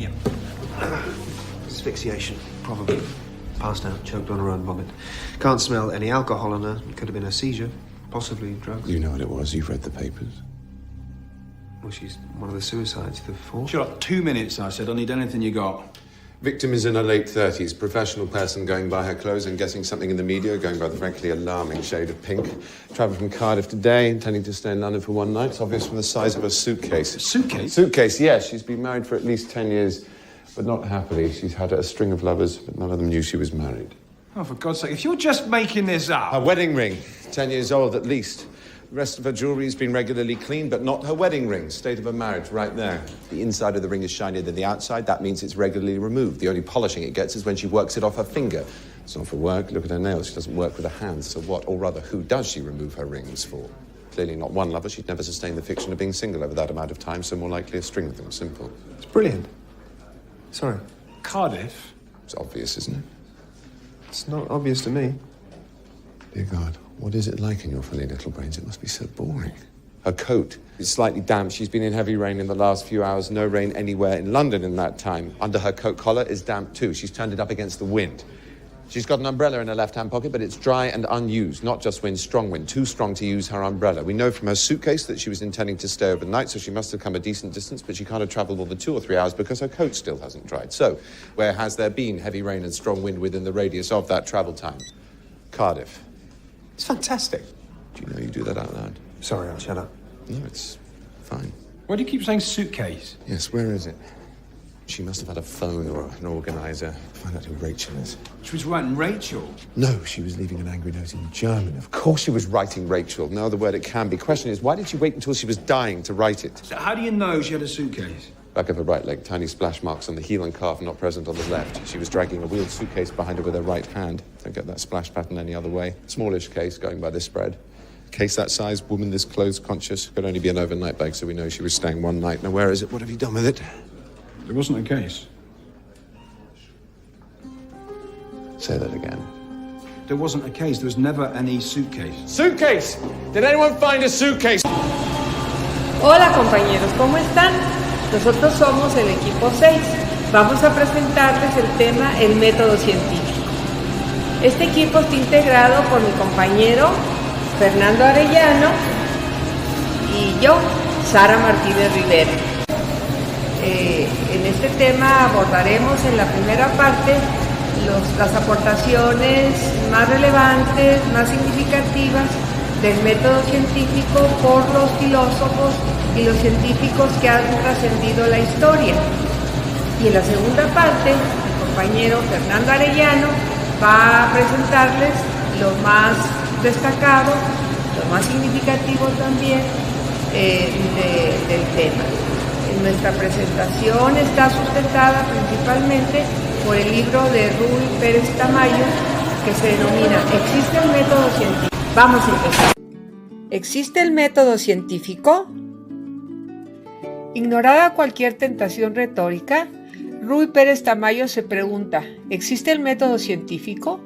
Yep. Asphyxiation, probably. Passed out, choked on her own vomit. Can't smell any alcohol on her. It could have been a seizure, possibly drugs. You know what it was. You've read the papers. Well, she's one of the suicides, the fourth. Shut up. 2 minutes, I said. I need anything you got. Victim is in her late 30s. Professional person going by her clothes and guessing something in the media, going by the frankly alarming shade of pink. Travelled from Cardiff today, intending to stay in London for one night. It's obvious from the size of her suitcase. Suitcase? Suitcase, yes. She's been married for at least 10 years, but not happily. She's had a string of lovers, but none of them knew she was married. Oh, for God's sake, if you're just making this up... Her wedding ring, 10 years old at least. The rest of her jewellery has been regularly cleaned, but not her wedding ring. State of her marriage, right there. The inside of the ring is shinier than the outside. That means it's regularly removed. The only polishing it gets is when she works it off her finger. It's not for work. Look at her nails. She doesn't work with her hands. So what, or rather, who does she remove her rings for? Clearly not one lover. She'd never sustain the fiction of being single over that amount of time, so more likely a string of them. Simple. It's brilliant. Sorry. Cardiff? It's obvious, isn't it? It's not obvious to me. Dear God, what is it like in your funny little brains? It must be so boring. Her coat is slightly damp. She's been in heavy rain in the last few hours. No rain anywhere in London in that time. Under her coat collar is damp too. She's turned it up against the wind. She's got an umbrella in her left-hand pocket, but it's dry and unused. Not just wind, strong wind. Too strong to use her umbrella. We know from her suitcase that she was intending to stay overnight, so she must have come a decent distance, but she can't have travelled more than 2 or 3 hours because her coat still hasn't dried. So, where has there been heavy rain and strong wind within the radius of that travel time? Cardiff. It's fantastic. Do you know you do that out loud? Sorry, I'll shut up. No, it's fine. Why do you keep saying suitcase? Yes, where is it? She must have had a phone or an organizer. Find out who Rachel is. She was writing Rachel. No, she was leaving an angry note in German. Of course she was writing Rachel. No other word it can be. Question is, why did she wait until she was dying to write it? So how do you know she had a suitcase? Back of her right leg, tiny splash marks on the heel and calf, not present on the left. She was dragging a wheeled suitcase behind her with her right hand. Don't get that splash pattern any other way. Smallish case, going by this spread. Case that size, woman this clothes conscious. Could only be an overnight bag, so we know she was staying one night. Now, where is it? What have you done with it? There wasn't a case. Say that again. There wasn't a case. There was never any suitcase. Suitcase! Did anyone find a suitcase? Hola compañeros, ¿cómo están? Nosotros somos el equipo 6. Vamos a presentarles el tema El método científico. Este equipo está integrado por mi compañero Fernando Arellano y yo, Sara Martínez Rivera. En este tema abordaremos en la primera parte las aportaciones más relevantes, más significativas del método científico por los filósofos y los científicos que han trascendido la historia. Y en la segunda parte, mi compañero Fernando Arellano va a presentarles lo más destacado, lo más significativo también del tema. Nuestra presentación está sustentada principalmente por el libro de Ruy Pérez Tamayo, que se denomina ¿Existe el método científico? Vamos a empezar. ¿Existe el método científico? Ignorada cualquier tentación retórica, Ruy Pérez Tamayo se pregunta, ¿existe el método científico?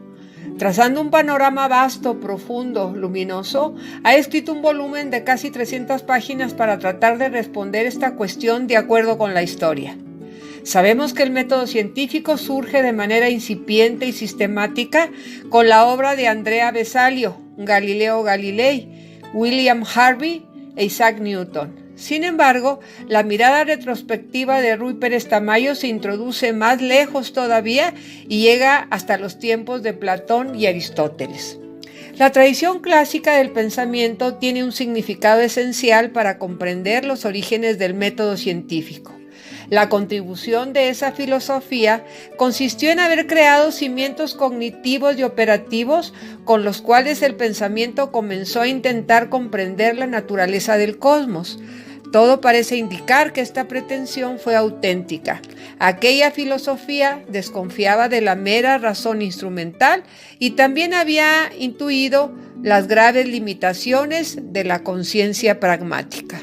Trazando un panorama vasto, profundo, luminoso, ha escrito un volumen de casi 300 páginas para tratar de responder esta cuestión de acuerdo con la historia. Sabemos que el método científico surge de manera incipiente y sistemática con la obra de Andrea Vesalio, Galileo Galilei, William Harvey e Isaac Newton. Sin embargo, la mirada retrospectiva de Ruy Pérez Tamayo se introduce más lejos todavía y llega hasta los tiempos de Platón y Aristóteles. La tradición clásica del pensamiento tiene un significado esencial para comprender los orígenes del método científico. La contribución de esa filosofía consistió en haber creado cimientos cognitivos y operativos con los cuales el pensamiento comenzó a intentar comprender la naturaleza del cosmos. Todo parece indicar que esta pretensión fue auténtica. Aquella filosofía desconfiaba de la mera razón instrumental y también había intuido las graves limitaciones de la conciencia pragmática.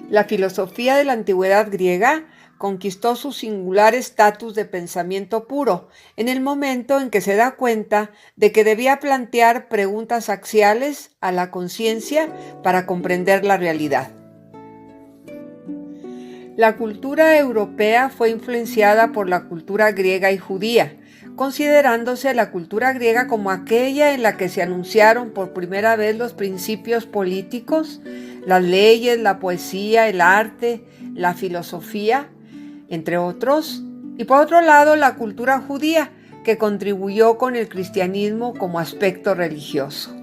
La filosofía de la antigüedad griega conquistó su singular estatus de pensamiento puro en el momento en que se da cuenta de que debía plantear preguntas axiales a la conciencia para comprender la realidad. La cultura europea fue influenciada por la cultura griega y judía, considerándose la cultura griega como aquella en la que se anunciaron por primera vez los principios políticos, las leyes, la poesía, el arte, la filosofía, entre otros, y por otro lado la cultura judía, que contribuyó con el cristianismo como aspecto religioso.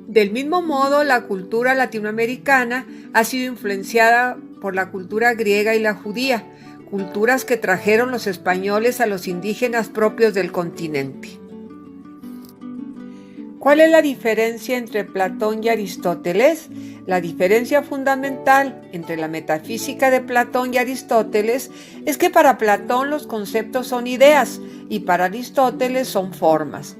Del mismo modo, la cultura latinoamericana ha sido influenciada por la cultura griega y la judía, culturas que trajeron los españoles a los indígenas propios del continente. ¿Cuál es la diferencia entre Platón y Aristóteles? La diferencia fundamental entre la metafísica de Platón y Aristóteles es que para Platón los conceptos son ideas y para Aristóteles son formas.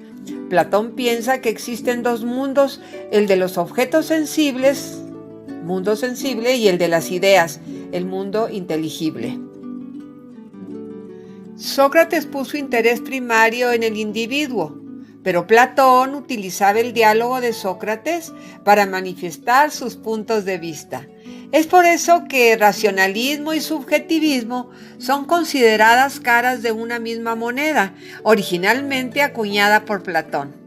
Platón piensa que existen dos mundos, el de los objetos sensibles, mundo sensible, y el de las ideas, el mundo inteligible. Sócrates puso interés primario en el individuo, pero Platón utilizaba el diálogo de Sócrates para manifestar sus puntos de vista. Es por eso que racionalismo y subjetivismo son consideradas caras de una misma moneda, originalmente acuñada por Platón.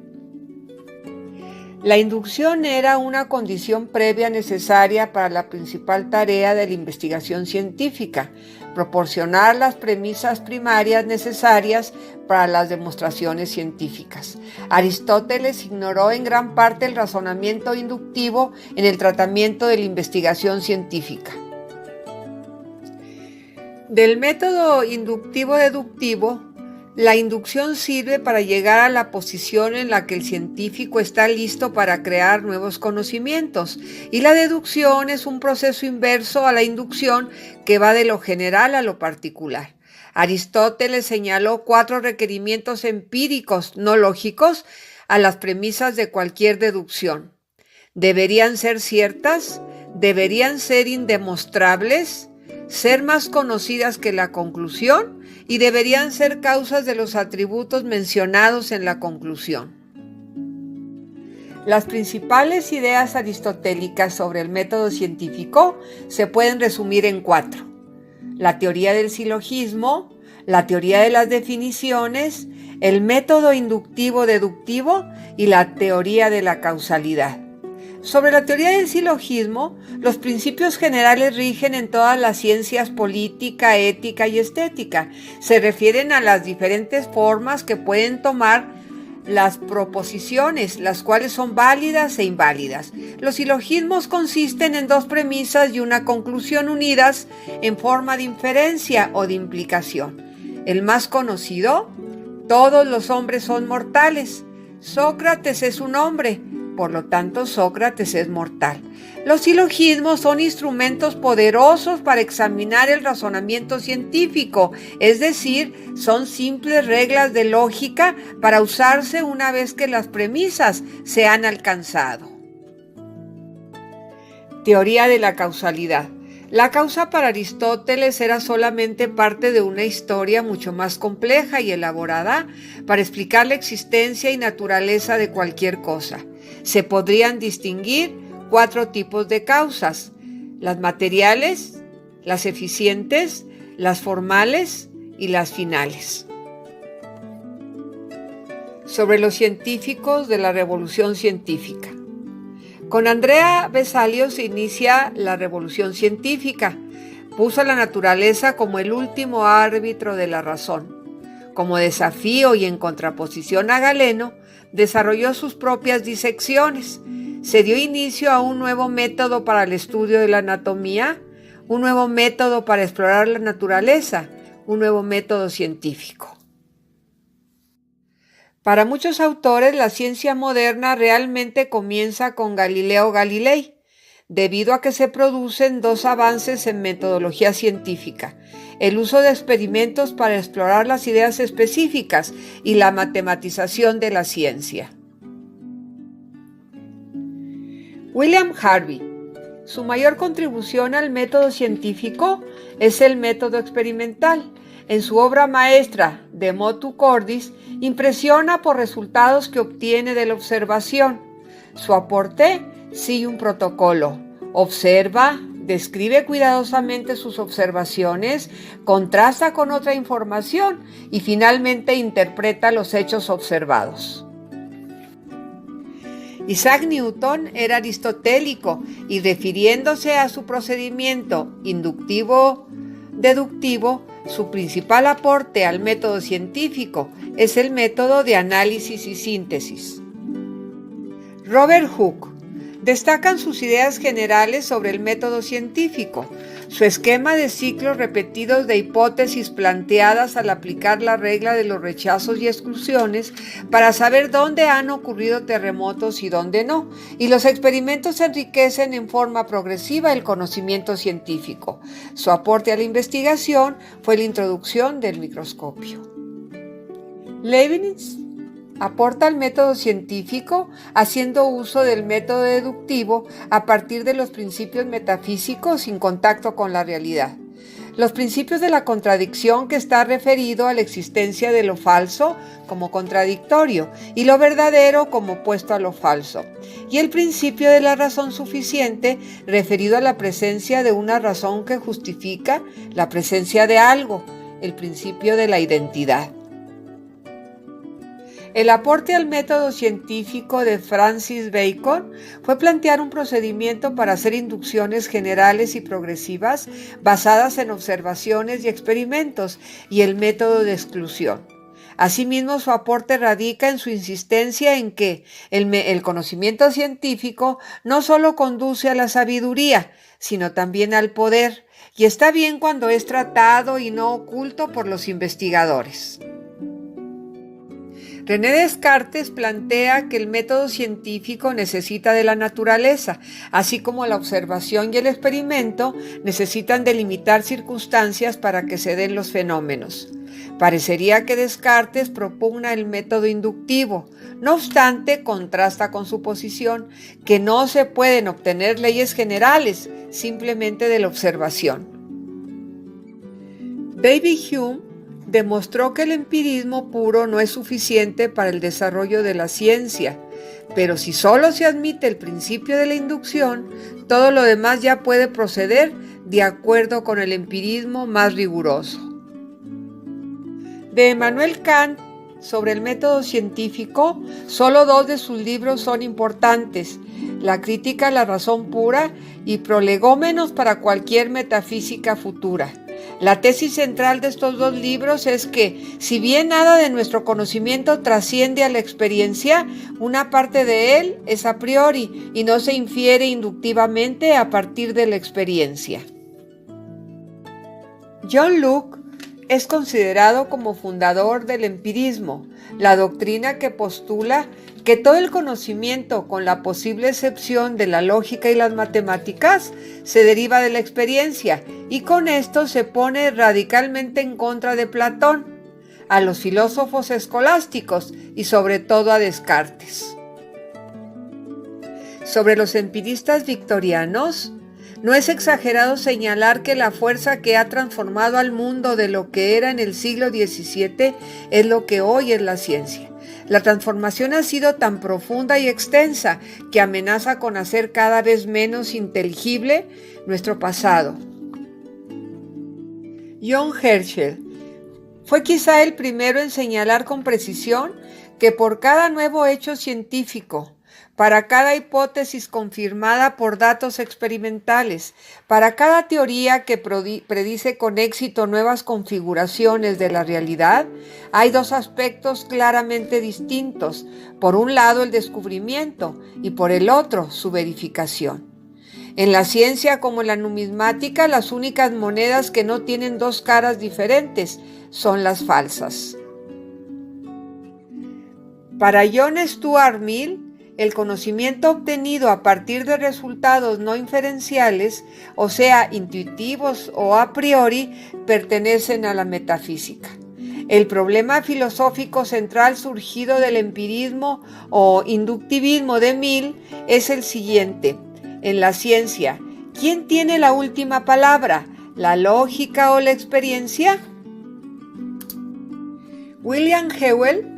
La inducción era una condición previa necesaria para la principal tarea de la investigación científica, proporcionar las premisas primarias necesarias para las demostraciones científicas. Aristóteles ignoró en gran parte el razonamiento inductivo en el tratamiento de la investigación científica. Del método inductivo-deductivo, la inducción sirve para llegar a la posición en la que el científico está listo para crear nuevos conocimientos, y la deducción es un proceso inverso a la inducción que va de lo general a lo particular. Aristóteles señaló 4 requerimientos empíricos, no lógicos, a las premisas de cualquier deducción. Deberían ser ciertas, deberían ser indemostrables, ser más conocidas que la conclusión y deberían ser causas de los atributos mencionados en la conclusión. Las principales ideas aristotélicas sobre el método científico se pueden resumir en 4. La teoría del silogismo, la teoría de las definiciones, el método inductivo-deductivo y la teoría de la causalidad. Sobre la teoría del silogismo, los principios generales rigen en todas las ciencias política, ética y estética. Se refieren a las diferentes formas que pueden tomar las proposiciones, las cuales son válidas e inválidas. Los silogismos consisten en 2 premisas y una conclusión unidas en forma de inferencia o de implicación. El más conocido: todos los hombres son mortales. Sócrates es un hombre, por lo tanto Sócrates es mortal. Los silogismos son instrumentos poderosos para examinar el razonamiento científico, es decir, son simples reglas de lógica para usarse una vez que las premisas se han alcanzado. Teoría de la causalidad. La causa para Aristóteles era solamente parte de una historia mucho más compleja y elaborada para explicar la existencia y naturaleza de cualquier cosa. Se podrían distinguir 4 tipos de causas: las materiales, las eficientes, las formales y las finales. Sobre los científicos de la revolución científica. Con Andrea Vesalio se inicia la revolución científica. Puso a la naturaleza como el último árbitro de la razón. Como desafío y en contraposición a Galeno, desarrolló sus propias disecciones. Se dio inicio a un nuevo método para el estudio de la anatomía, un nuevo método para explorar la naturaleza, un nuevo método científico. Para muchos autores, la ciencia moderna realmente comienza con Galileo Galilei, debido a que se producen 2 avances en metodología científica: el uso de experimentos para explorar las ideas específicas y la matematización de la ciencia. William Harvey. Su mayor contribución al método científico es el método experimental. En su obra maestra, De Motu Cordis, impresiona por resultados que obtiene de la observación. Su aporte sigue un protocolo: observa, describe cuidadosamente sus observaciones, contrasta con otra información y finalmente interpreta los hechos observados. Isaac Newton era aristotélico y refiriéndose a su procedimiento inductivo-deductivo, su principal aporte al método científico es el método de análisis y síntesis. Robert Hooke destacan sus ideas generales sobre el método científico, su esquema de ciclos repetidos de hipótesis planteadas al aplicar la regla de los rechazos y exclusiones para saber dónde han ocurrido terremotos y dónde no, y los experimentos enriquecen en forma progresiva el conocimiento científico. Su aporte a la investigación fue la introducción del microscopio. Leibniz aporta al método científico haciendo uso del método deductivo a partir de los principios metafísicos sin contacto con la realidad. Los principios de la contradicción, que está referido a la existencia de lo falso como contradictorio y lo verdadero como opuesto a lo falso. Y el principio de la razón suficiente, referido a la presencia de una razón que justifica la presencia de algo, el principio de la identidad. El aporte al método científico de Francis Bacon fue plantear un procedimiento para hacer inducciones generales y progresivas basadas en observaciones y experimentos y el método de exclusión. Asimismo, su aporte radica en su insistencia en que el conocimiento científico no solo conduce a la sabiduría, sino también al poder, y está bien cuando es tratado y no oculto por los investigadores. René Descartes plantea que el método científico necesita de la naturaleza, así como la observación y el experimento necesitan delimitar circunstancias para que se den los fenómenos. Parecería que Descartes propugna el método inductivo, no obstante contrasta con su posición, que no se pueden obtener leyes generales simplemente de la observación. David Hume demostró que el empirismo puro no es suficiente para el desarrollo de la ciencia, pero si solo se admite el principio de la inducción, todo lo demás ya puede proceder de acuerdo con el empirismo más riguroso. De Immanuel Kant, sobre el método científico, solo 2 de sus libros son importantes: La crítica a la razón pura y Prolegómenos para cualquier metafísica futura. La tesis central de estos 2 libros es que, si bien nada de nuestro conocimiento trasciende a la experiencia, una parte de él es a priori y no se infiere inductivamente a partir de la experiencia. John Locke es considerado como fundador del empirismo, la doctrina que postula que todo el conocimiento, con la posible excepción de la lógica y las matemáticas, se deriva de la experiencia, y con esto se pone radicalmente en contra de Platón, a los filósofos escolásticos y sobre todo a Descartes. Sobre los empiristas victorianos, no es exagerado señalar que la fuerza que ha transformado al mundo de lo que era en el siglo XVII es lo que hoy es la ciencia. La transformación ha sido tan profunda y extensa que amenaza con hacer cada vez menos inteligible nuestro pasado. John Herschel fue quizá el primero en señalar con precisión que por cada nuevo hecho científico, para cada hipótesis confirmada por datos experimentales, para cada teoría que predice con éxito nuevas configuraciones de la realidad, hay 2 aspectos claramente distintos: por un lado el descubrimiento y por el otro su verificación. En la ciencia como en la numismática, las únicas monedas que no tienen 2 caras diferentes son las falsas. Para John Stuart Mill, el conocimiento obtenido a partir de resultados no inferenciales, o sea, intuitivos o a priori, pertenecen a la metafísica. El problema filosófico central surgido del empirismo o inductivismo de Mill es el siguiente: en la ciencia, ¿quién tiene la última palabra? ¿La lógica o la experiencia? William Whewell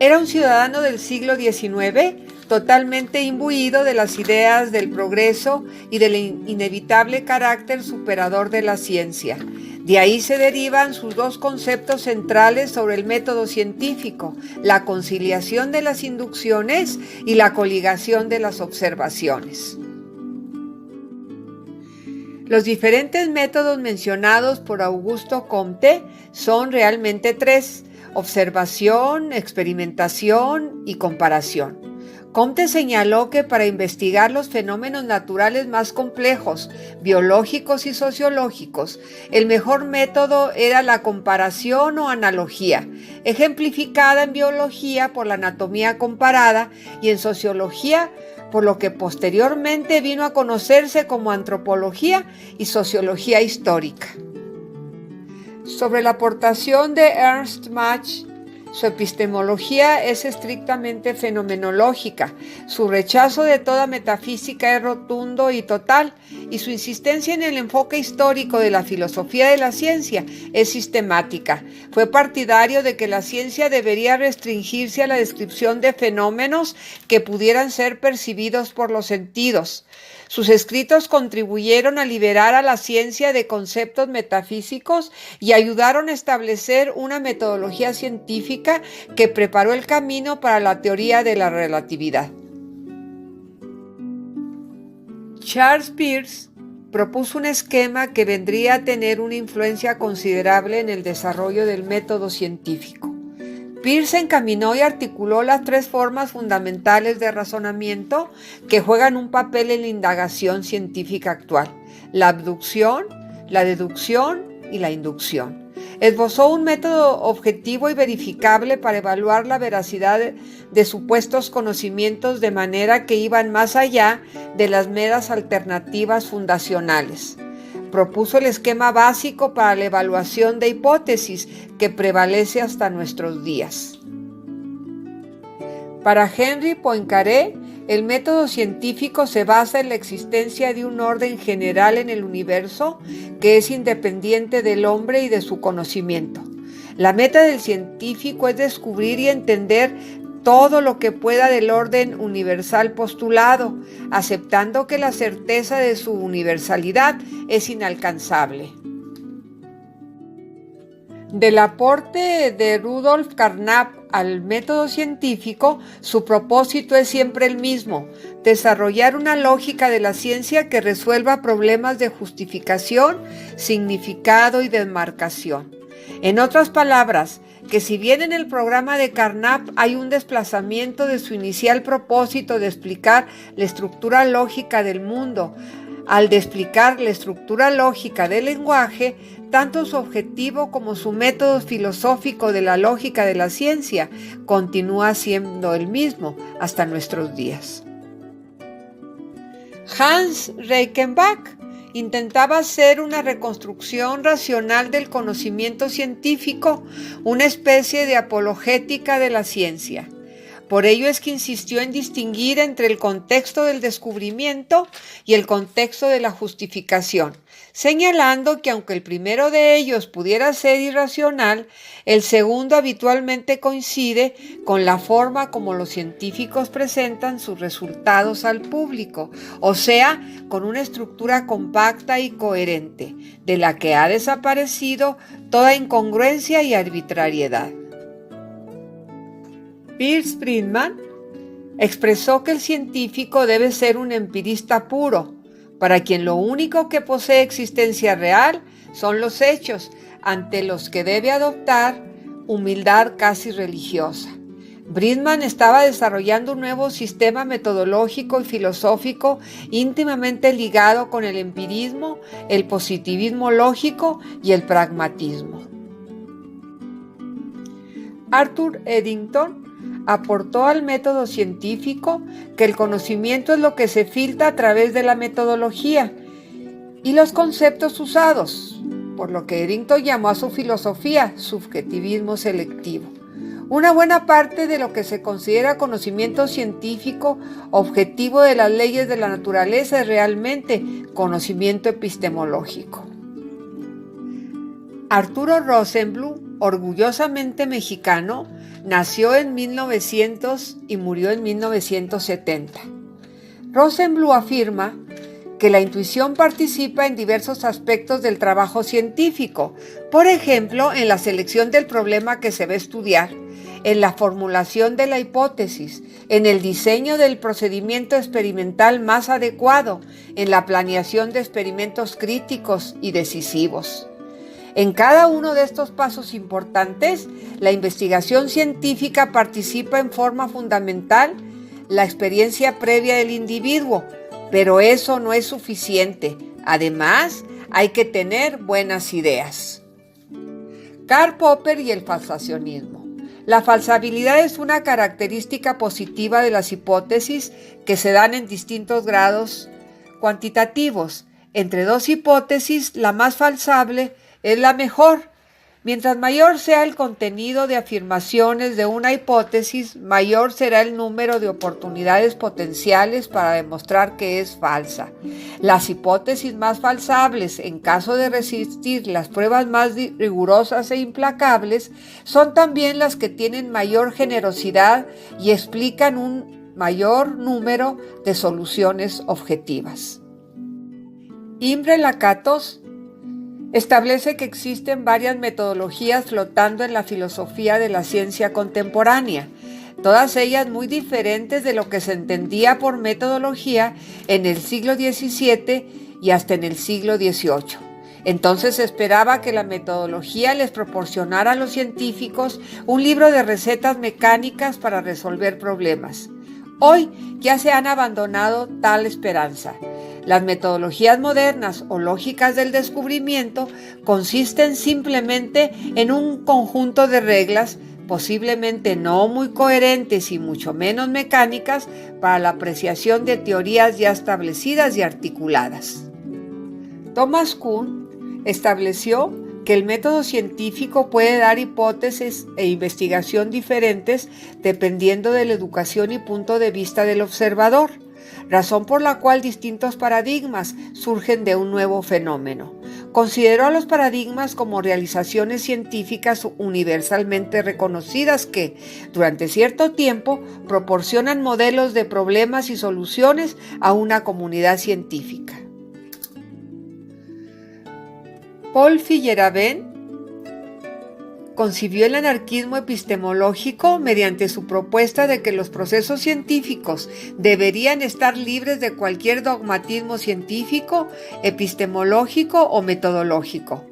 era un ciudadano del siglo XIX, totalmente imbuido de las ideas del progreso y del inevitable carácter superador de la ciencia. De ahí se derivan sus dos conceptos centrales sobre el método científico: la conciliación de las inducciones y la coligación de las observaciones. Los diferentes métodos mencionados por Augusto Comte son realmente tres: observación, experimentación y comparación. Comte señaló que para investigar los fenómenos naturales más complejos, biológicos y sociológicos, el mejor método era la comparación o analogía, ejemplificada en biología por la anatomía comparada y en sociología por lo que posteriormente vino a conocerse como antropología y sociología histórica. Sobre la aportación de Ernst Mach, su epistemología es estrictamente fenomenológica, su rechazo de toda metafísica es rotundo y total, y su insistencia en el enfoque histórico de la filosofía de la ciencia es sistemática. Fue partidario de que la ciencia debería restringirse a la descripción de fenómenos que pudieran ser percibidos por los sentidos. Sus escritos contribuyeron a liberar a la ciencia de conceptos metafísicos y ayudaron a establecer una metodología científica que preparó el camino para la teoría de la relatividad. Charles Peirce propuso un esquema que vendría a tener una influencia considerable en el desarrollo del método científico. Peirce encaminó y articuló las tres formas fundamentales de razonamiento que juegan un papel en la indagación científica actual: la abducción, la deducción y la inducción. Esbozó un método objetivo y verificable para evaluar la veracidad de supuestos conocimientos de manera que iban más allá de las meras alternativas fundacionales. Propuso el esquema básico para la evaluación de hipótesis que prevalece hasta nuestros días. Para Henri Poincaré, el método científico se basa en la existencia de un orden general en el universo que es independiente del hombre y de su conocimiento. La meta del científico es descubrir y entender todo lo que pueda del orden universal postulado, aceptando que la certeza de su universalidad es inalcanzable. Del aporte de Rudolf Carnap al método científico, su propósito es siempre el mismo: desarrollar una lógica de la ciencia que resuelva problemas de justificación, significado y demarcación. En otras palabras, que si bien en el programa de Carnap hay un desplazamiento de su inicial propósito de explicar la estructura lógica del mundo, al de explicar la estructura lógica del lenguaje, tanto su objetivo como su método filosófico de la lógica de la ciencia continúa siendo el mismo hasta nuestros días. Hans Reichenbach intentaba hacer una reconstrucción racional del conocimiento científico, una especie de apologética de la ciencia. Por ello es que insistió en distinguir entre el contexto del descubrimiento y el contexto de la justificación, señalando que aunque el primero de ellos pudiera ser irracional, el segundo habitualmente coincide con la forma como los científicos presentan sus resultados al público, o sea, con una estructura compacta y coherente, de la que ha desaparecido toda incongruencia y arbitrariedad. Pierce Friedman expresó que el científico debe ser un empirista puro, para quien lo único que posee existencia real son los hechos, ante los que debe adoptar humildad casi religiosa. Friedman estaba desarrollando un nuevo sistema metodológico y filosófico íntimamente ligado con el empirismo, el positivismo lógico y el pragmatismo. Arthur Eddington aportó al método científico que el conocimiento es lo que se filtra a través de la metodología y los conceptos usados, por lo que Eddington llamó a su filosofía subjetivismo selectivo. Una buena parte de lo que se considera conocimiento científico objetivo de las leyes de la naturaleza es realmente conocimiento epistemológico. Arturo Rosenblum, orgullosamente mexicano, Nació en 1900 y murió en 1970. Rosenblum afirma que la intuición participa en diversos aspectos del trabajo científico, por ejemplo, en la selección del problema que se va a estudiar, en la formulación de la hipótesis, en el diseño del procedimiento experimental más adecuado, en la planeación de experimentos críticos y decisivos. En cada uno de estos pasos importantes, la investigación científica participa en forma fundamental la experiencia previa del individuo, pero eso no es suficiente. Además, hay que tener buenas ideas. Karl Popper y el falsacionismo. La falsabilidad es una característica positiva de las hipótesis que se dan en distintos grados cuantitativos. Entre dos hipótesis, la más falsable es la mejor. Mientras mayor sea el contenido de afirmaciones de una hipótesis, mayor será el número de oportunidades potenciales para demostrar que es falsa. Las hipótesis más falsables, en caso de resistir las pruebas más rigurosas e implacables, son también las que tienen mayor generosidad y explican un mayor número de soluciones objetivas. Imre Lakatos establece que existen varias metodologías flotando en la filosofía de la ciencia contemporánea, todas ellas muy diferentes de lo que se entendía por metodología en el siglo XVII y hasta en el siglo XVIII. Entonces se esperaba que la metodología les proporcionara a los científicos un libro de recetas mecánicas para resolver problemas. Hoy ya se han abandonado tal esperanza. Las metodologías modernas o lógicas del descubrimiento consisten simplemente en un conjunto de reglas, posiblemente no muy coherentes y mucho menos mecánicas, para la apreciación de teorías ya establecidas y articuladas. Thomas Kuhn estableció que el método científico puede dar hipótesis e investigación diferentes dependiendo de la educación y punto de vista del observador, razón por la cual distintos paradigmas surgen de un nuevo fenómeno. Consideró a los paradigmas como realizaciones científicas universalmente reconocidas que, durante cierto tiempo, proporcionan modelos de problemas y soluciones a una comunidad científica. Paul Feyerabend concibió el anarquismo epistemológico mediante su propuesta de que los procesos científicos deberían estar libres de cualquier dogmatismo científico, epistemológico o metodológico.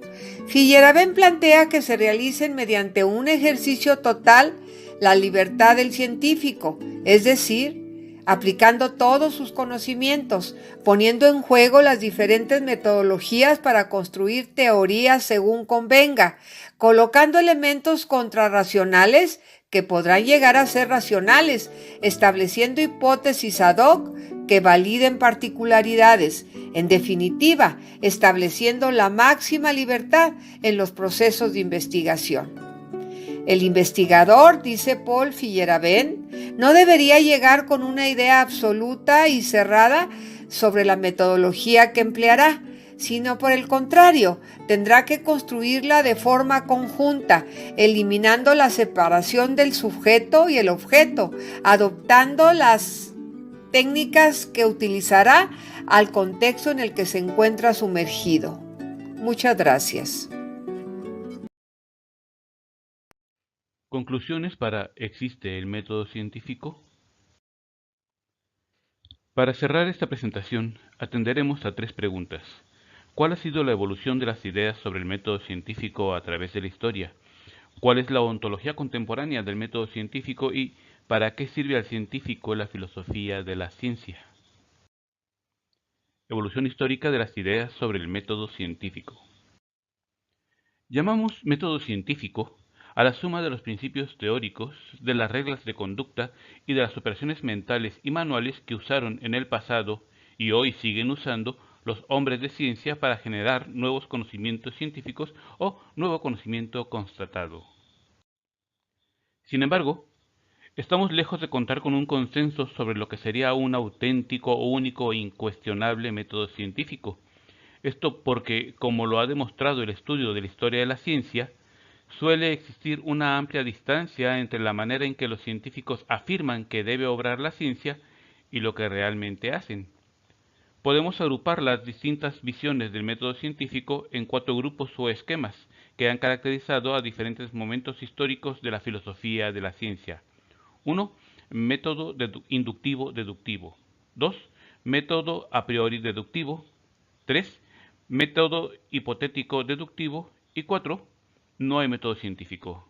Feyerabend plantea que se realicen mediante un ejercicio total la libertad del científico, es decir, aplicando todos sus conocimientos, poniendo en juego las diferentes metodologías para construir teorías según convenga, colocando elementos contrarracionales que podrán llegar a ser racionales, estableciendo hipótesis ad hoc que validen particularidades, en definitiva, estableciendo la máxima libertad en los procesos de investigación. El investigador, dice Paul Feyerabend, no debería llegar con una idea absoluta y cerrada sobre la metodología que empleará, sino por el contrario, tendrá que construirla de forma conjunta, eliminando la separación del sujeto y el objeto, adoptando las técnicas que utilizará al contexto en el que se encuentra sumergido. Muchas gracias. Conclusiones para ¿existe el método científico? Para cerrar esta presentación, atenderemos a 3 preguntas. ¿Cuál ha sido la evolución de las ideas sobre el método científico a través de la historia? ¿Cuál es la ontología contemporánea del método científico y para qué sirve al científico la filosofía de la ciencia? Evolución histórica de las ideas sobre el método científico. Llamamos método científico a la suma de los principios teóricos, de las reglas de conducta y de las operaciones mentales y manuales que usaron en el pasado y hoy siguen usando los hombres de ciencia para generar nuevos conocimientos científicos o nuevo conocimiento constatado. Sin embargo, estamos lejos de contar con un consenso sobre lo que sería un auténtico, único e incuestionable método científico. Esto porque, como lo ha demostrado el estudio de la historia de la ciencia, Suele existir una amplia distancia entre la manera en que los científicos afirman que debe obrar la ciencia y lo que realmente hacen. Podemos agrupar las distintas visiones del método científico en 4 grupos o esquemas que han caracterizado a diferentes momentos históricos de la filosofía de la ciencia. 1. Método inductivo-deductivo. 2. Método a priori deductivo. 3. Método hipotético-deductivo. Y 4. No hay método científico.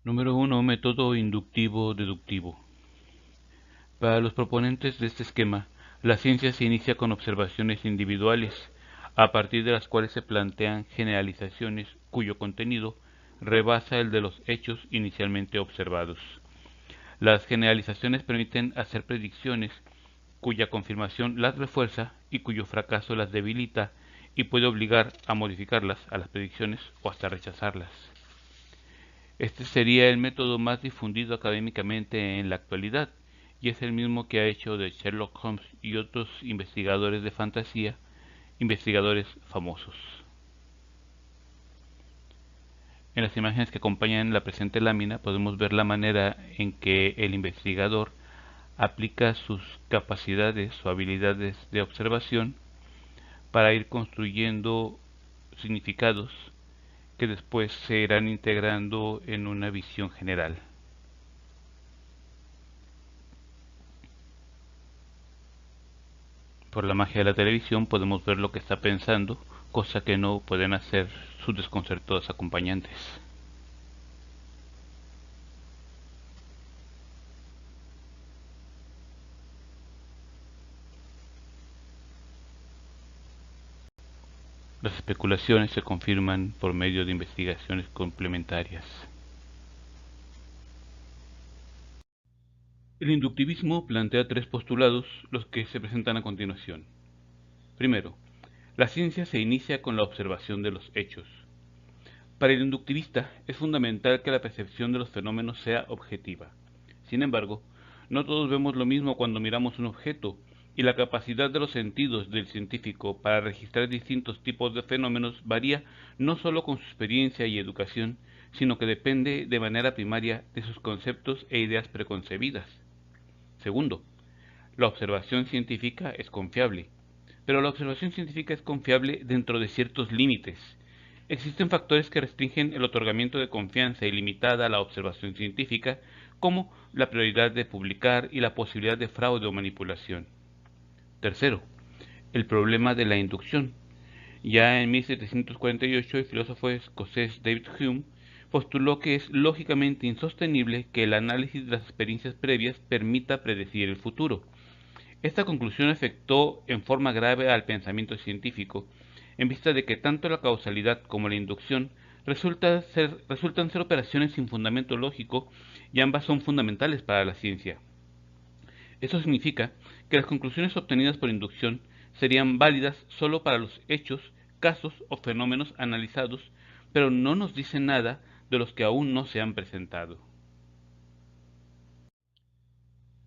Número 1. Método inductivo-deductivo. Para los proponentes de este esquema, la ciencia se inicia con observaciones individuales, a partir de las cuales se plantean generalizaciones cuyo contenido rebasa el de los hechos inicialmente observados. Las generalizaciones permiten hacer predicciones cuya confirmación las refuerza y cuyo fracaso las debilita y puede obligar a modificarlas a las predicciones o hasta rechazarlas. Este sería el método más difundido académicamente en la actualidad, y es el mismo que ha hecho de Sherlock Holmes y otros investigadores de fantasía, investigadores famosos. En las imágenes que acompañan la presente lámina podemos ver la manera en que el investigador aplica sus capacidades o habilidades de observación para ir construyendo significados que después se irán integrando en una visión general. Por la magia de la televisión podemos ver lo que está pensando, cosa que no pueden hacer sus desconcertados acompañantes. Las especulaciones se confirman por medio de investigaciones complementarias. El inductivismo plantea 3 postulados, los que se presentan a continuación. Primero, la ciencia se inicia con la observación de los hechos. Para el inductivista es fundamental que la percepción de los fenómenos sea objetiva. Sin embargo, no todos vemos lo mismo cuando miramos un objeto, y la capacidad de los sentidos del científico para registrar distintos tipos de fenómenos varía no solo con su experiencia y educación, sino que depende de manera primaria de sus conceptos e ideas preconcebidas. Segundo, la observación científica es confiable, pero la observación científica es confiable dentro de ciertos límites. Existen factores que restringen el otorgamiento de confianza ilimitada a la observación científica, como la prioridad de publicar y la posibilidad de fraude o manipulación. Tercero, el problema de la inducción. Ya en 1748 el filósofo escocés David Hume postuló que es lógicamente insostenible que el análisis de las experiencias previas permita predecir el futuro. Esta conclusión afectó en forma grave al pensamiento científico, en vista de que tanto la causalidad como la inducción resultan ser operaciones sin fundamento lógico y ambas son fundamentales para la ciencia. Esto significa que las conclusiones obtenidas por inducción serían válidas solo para los hechos, casos o fenómenos analizados, pero no nos dicen nada de los que aún no se han presentado.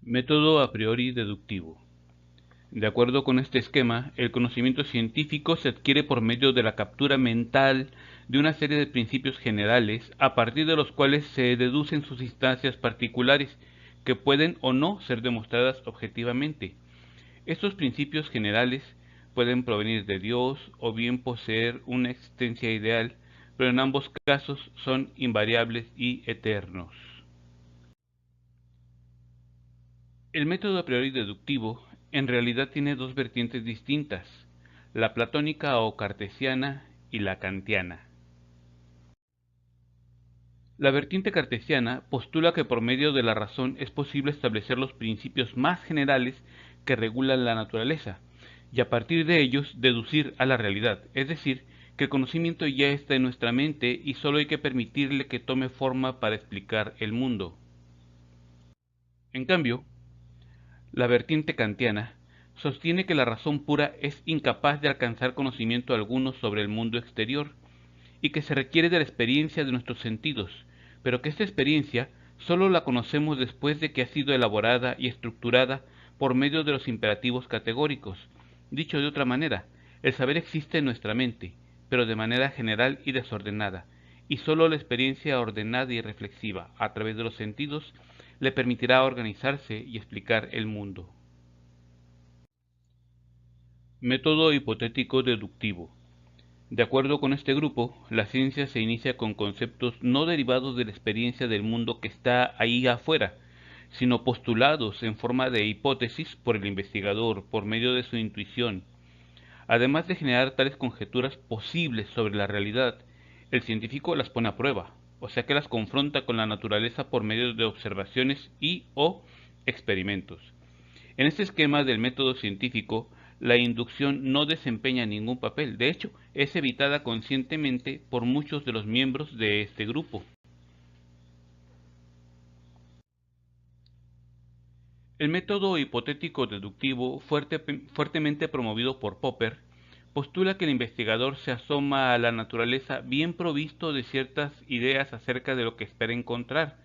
Método a priori deductivo. De acuerdo con este esquema, el conocimiento científico se adquiere por medio de la captura mental de una serie de principios generales, a partir de los cuales se deducen sus instancias particulares, que pueden o no ser demostradas objetivamente. Estos principios generales pueden provenir de Dios o bien poseer una existencia ideal, pero en ambos casos son invariables y eternos. El método a priori deductivo en realidad tiene 2 vertientes distintas, la platónica o cartesiana y la kantiana. La vertiente cartesiana postula que por medio de la razón es posible establecer los principios más generales que regulan la naturaleza, y a partir de ellos deducir a la realidad, es decir, que el conocimiento ya está en nuestra mente y solo hay que permitirle que tome forma para explicar el mundo. En cambio, la vertiente kantiana sostiene que la razón pura es incapaz de alcanzar conocimiento alguno sobre el mundo exterior y que se requiere de la experiencia de nuestros sentidos, pero que esta experiencia solo la conocemos después de que ha sido elaborada y estructurada por medio de los imperativos categóricos. Dicho de otra manera, el saber existe en nuestra mente, pero de manera general y desordenada, y solo la experiencia ordenada y reflexiva, a través de los sentidos, le permitirá organizarse y explicar el mundo. Método hipotético deductivo. De acuerdo con este grupo, la ciencia se inicia con conceptos no derivados de la experiencia del mundo que está ahí afuera, sino postulados en forma de hipótesis por el investigador por medio de su intuición. Además de generar tales conjeturas posibles sobre la realidad, el científico las pone a prueba, o sea que las confronta con la naturaleza por medio de observaciones y/o experimentos. En este esquema del método científico, la inducción no desempeña ningún papel, de hecho, es evitada conscientemente por muchos de los miembros de este grupo. El método hipotético deductivo, fuertemente promovido por Popper, postula que el investigador se asoma a la naturaleza bien provisto de ciertas ideas acerca de lo que espera encontrar,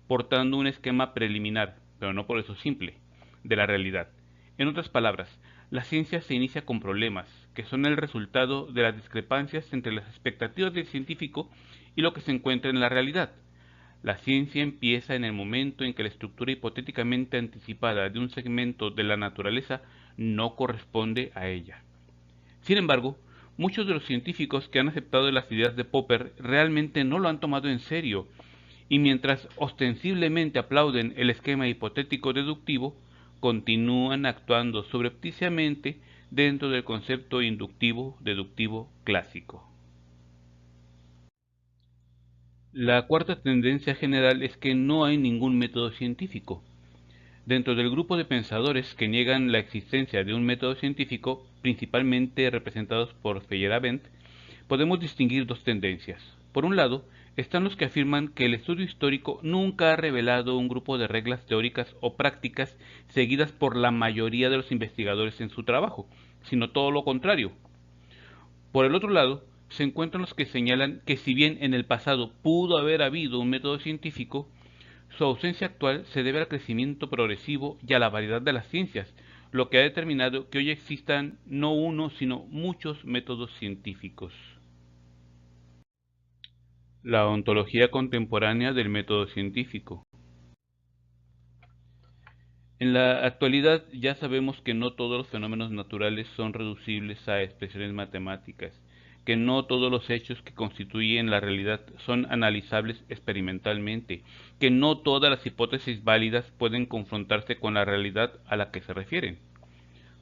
portando un esquema preliminar, pero no por eso simple, de la realidad. En otras palabras, la ciencia se inicia con problemas, que son el resultado de las discrepancias entre las expectativas del científico y lo que se encuentra en la realidad. La ciencia empieza en el momento en que la estructura hipotéticamente anticipada de un segmento de la naturaleza no corresponde a ella. Sin embargo, muchos de los científicos que han aceptado las ideas de Popper realmente no lo han tomado en serio, y mientras ostensiblemente aplauden el esquema hipotético deductivo, continúan actuando subrepticiamente dentro del concepto inductivo-deductivo clásico. La cuarta tendencia general es que no hay ningún método científico. Dentro del grupo de pensadores que niegan la existencia de un método científico, principalmente representados por Feyerabend, podemos distinguir dos tendencias. Por un lado, están los que afirman que el estudio histórico nunca ha revelado un grupo de reglas teóricas o prácticas seguidas por la mayoría de los investigadores en su trabajo, sino todo lo contrario. Por el otro lado, se encuentran los que señalan que si bien en el pasado pudo haber habido un método científico, su ausencia actual se debe al crecimiento progresivo y a la variedad de las ciencias, lo que ha determinado que hoy existan no uno, sino muchos métodos científicos. La ontología contemporánea del método científico. En la actualidad ya sabemos que no todos los fenómenos naturales son reducibles a expresiones matemáticas, que no todos los hechos que constituyen la realidad son analizables experimentalmente, que no todas las hipótesis válidas pueden confrontarse con la realidad a la que se refieren.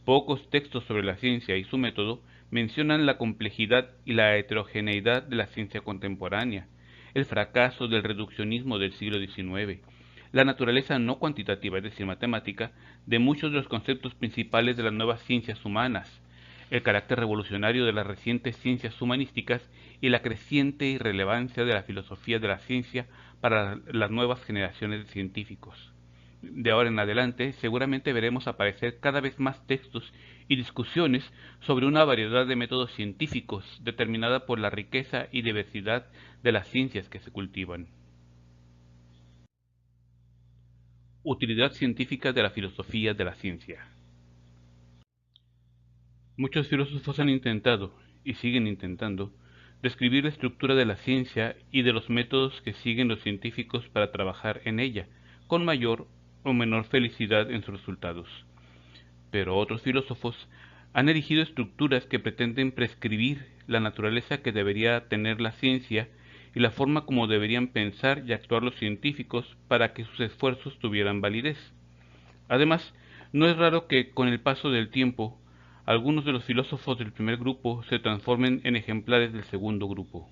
Pocos textos sobre la ciencia y su método mencionan la complejidad y la heterogeneidad de la ciencia contemporánea, el fracaso del reduccionismo del siglo XIX, la naturaleza no cuantitativa, es decir, matemática, de muchos de los conceptos principales de las nuevas ciencias humanas, el carácter revolucionario de las recientes ciencias humanísticas y la creciente irrelevancia de la filosofía de la ciencia para las nuevas generaciones de científicos. De ahora en adelante, seguramente veremos aparecer cada vez más textos y discusiones sobre una variedad de métodos científicos determinada por la riqueza y diversidad de las ciencias que se cultivan. Utilidad científica de la filosofía de la ciencia. Muchos filósofos han intentado, y siguen intentando, describir la estructura de la ciencia y de los métodos que siguen los científicos para trabajar en ella, con mayor o menor felicidad en sus resultados. Pero otros filósofos han erigido estructuras que pretenden prescribir la naturaleza que debería tener la ciencia y la forma como deberían pensar y actuar los científicos para que sus esfuerzos tuvieran validez. Además, no es raro que, con el paso del tiempo, algunos de los filósofos del primer grupo se transformen en ejemplares del segundo grupo.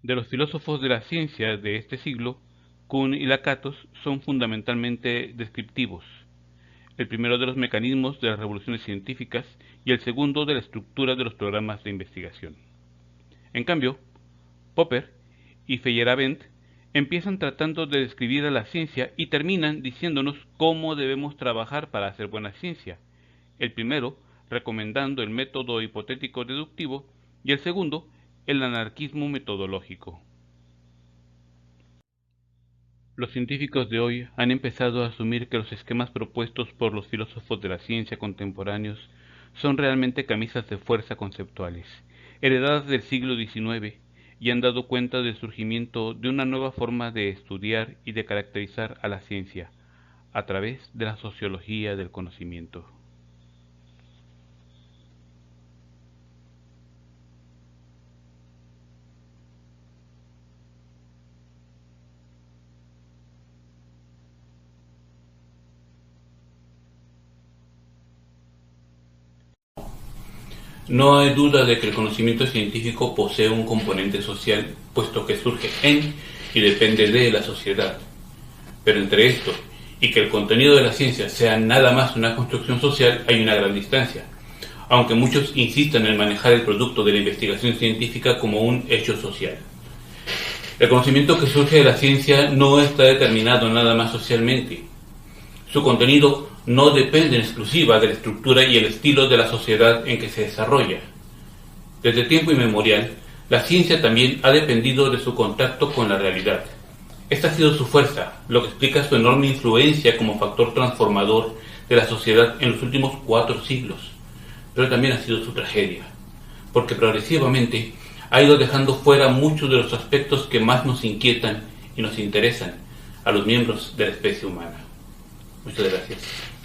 De los filósofos de la ciencia de este siglo, Kuhn y Lakatos son fundamentalmente descriptivos, el primero de los mecanismos de las revoluciones científicas y el segundo de la estructura de los programas de investigación. En cambio, Popper y Feyerabend empiezan tratando de describir a la ciencia y terminan diciéndonos cómo debemos trabajar para hacer buena ciencia, el primero recomendando el método hipotético deductivo y el segundo el anarquismo metodológico. Los científicos de hoy han empezado a asumir que los esquemas propuestos por los filósofos de la ciencia contemporáneos son realmente camisas de fuerza conceptuales, heredadas del siglo XIX, y han dado cuenta del surgimiento de una nueva forma de estudiar y de caracterizar a la ciencia, a través de la sociología del conocimiento. No hay duda de que el conocimiento científico posee un componente social, puesto que surge en y depende de la sociedad. Pero entre esto y que el contenido de la ciencia sea nada más una construcción social, hay una gran distancia, aunque muchos insistan en manejar el producto de la investigación científica como un hecho social. El conocimiento que surge de la ciencia no está determinado nada más socialmente. Su contenido no depende en exclusiva de la estructura y el estilo de la sociedad en que se desarrolla. Desde tiempo inmemorial, la ciencia también ha dependido de su contacto con la realidad. Esta ha sido su fuerza, lo que explica su enorme influencia como factor transformador de la sociedad en los últimos 4 siglos. Pero también ha sido su tragedia, porque progresivamente ha ido dejando fuera muchos de los aspectos que más nos inquietan y nos interesan a los miembros de la especie humana. Muchas gracias.